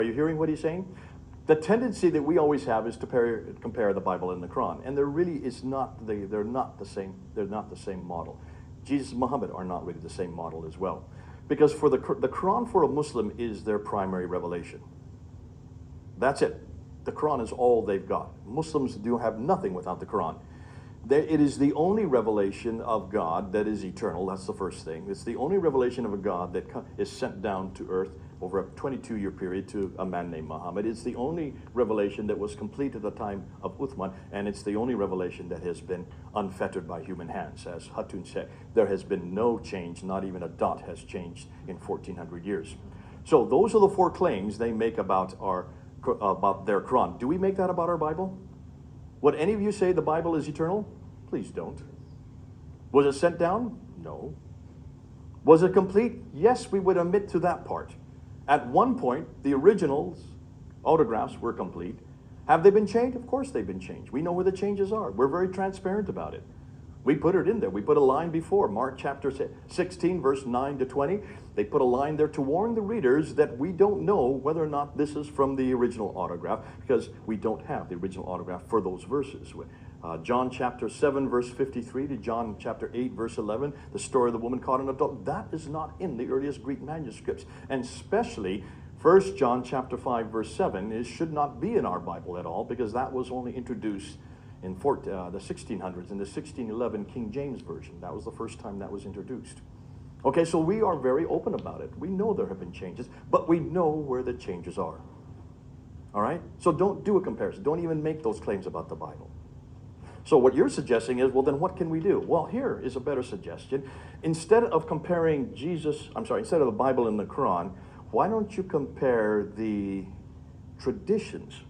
Are you hearing what he's saying? The tendency that we always have is to compare the Bible and the Quran, and there really is not. They're not the same. They're not the same model. Jesus and Muhammad are not really the same model as well, because for the Quran for a Muslim is their primary revelation. That's it. The Quran is all they've got. Muslims do have nothing without the Quran. It is the only revelation of God that is eternal. That's the first thing. It's the only revelation of a God that is sent down to earth over a 22-year period to a man named Muhammad. It's the only revelation that was complete at the time of Uthman, and it's the only revelation that has been unfettered by human hands. As Hatun said, there has been no change, not even a dot has changed in 1400 years. So those are the four claims they make about their Quran. Do we make that about our Bible? Would any of you say the Bible is eternal? Please don't. Was it sent down? No. Was it complete? Yes, we would admit to that part. At one point, the originals, autographs, were complete. Have they been changed? Of course they've been changed. We know where the changes are. We're very transparent about it. We put it in there. We put a line before, Mark chapter 16, verse 9 to 20. They put a line there to warn the readers that we don't know whether or not this is from the original autograph, because we don't have the original autograph for those verses. John chapter 7, verse 53 to John chapter 8, verse 11, the story of the woman caught in adultery, that is not in the earliest Greek manuscripts. And especially 1 John chapter 5, verse 7, it should not be in our Bible at all, because that was only introduced in the 1600s, in the 1611 King James Version. That was the first time that was introduced. Okay, so we are very open about it. We know there have been changes, but we know where the changes are. All right? So don't do a comparison. Don't even make those claims about the Bible. So what you're suggesting is, well, then what can we do? Well, here is a better suggestion. Instead of comparing instead of the Bible and the Quran, why don't you compare the traditions?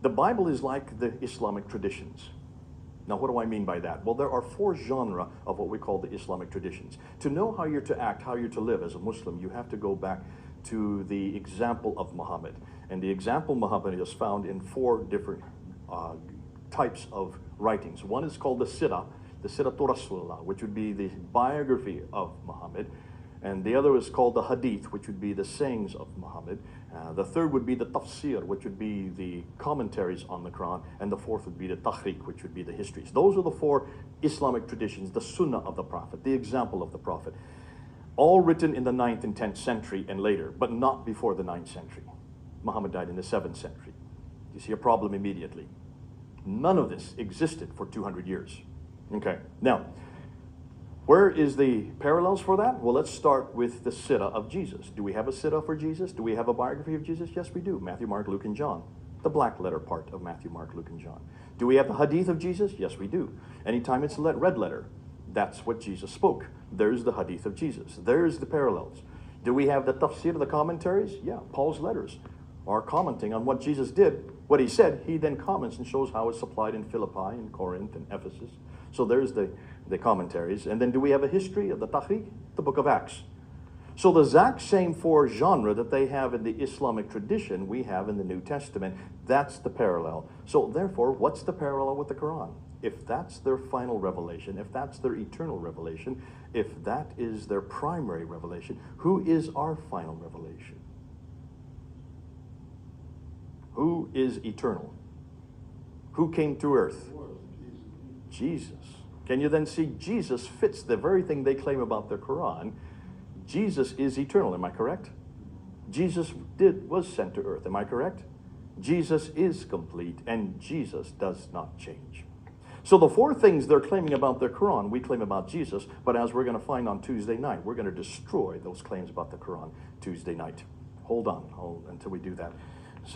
The Bible is like the Islamic traditions. Now, what do I mean by that? Well, there are four genres of what we call the Islamic traditions. To know how you're to act, how you're to live as a Muslim, you have to go back to the example of Muhammad. And the example of Muhammad is found in four different types of writings. One is called the Sirah to Rasulullah, which would be the biography of Muhammad. And the other is called the Hadith, which would be the sayings of Muhammad. The third would be the Tafsir, which would be the commentaries on the Quran. And the fourth would be the Tahriq, which would be the histories. Those are the four Islamic traditions, the Sunnah of the Prophet, the example of the Prophet. All written in the 9th and 10th century and later, but not before the 9th century. Muhammad died in the 7th century. You see a problem immediately. None of this existed for 200 years. Okay, now, where is the parallels for that? Well, let's start with the Sirah of Jesus. Do we have a Sirah for Jesus? Do we have a biography of Jesus? Yes, we do. Matthew, Mark, Luke, and John. The black letter part of Matthew, Mark, Luke, and John. Do we have the Hadith of Jesus? Yes, we do. Anytime it's red letter, that's what Jesus spoke. There's the Hadith of Jesus. There's the parallels. Do we have the Tafsir, the commentaries? Yeah, Paul's letters are commenting on what Jesus did. What he said, he then comments and shows how it's applied in Philippi and Corinth and Ephesus. So there's the commentaries. And then do we have a history of the Tahriq? The book of Acts. So the exact same four genre that they have in the Islamic tradition, we have in the New Testament. That's the parallel. So therefore, what's the parallel with the Quran? If that's their final revelation, if that's their eternal revelation, if that is their primary revelation, who is our final revelation? Who is eternal? Who came to earth? Jesus. Can you then see Jesus fits the very thing they claim about the Quran? Jesus is eternal, am I correct? Jesus was sent to earth, am I correct? Jesus is complete, and Jesus does not change. So the four things they're claiming about their Quran, we claim about Jesus, but as we're going to find on Tuesday night, we're going to destroy those claims about the Quran Tuesday night. Hold on until we do that.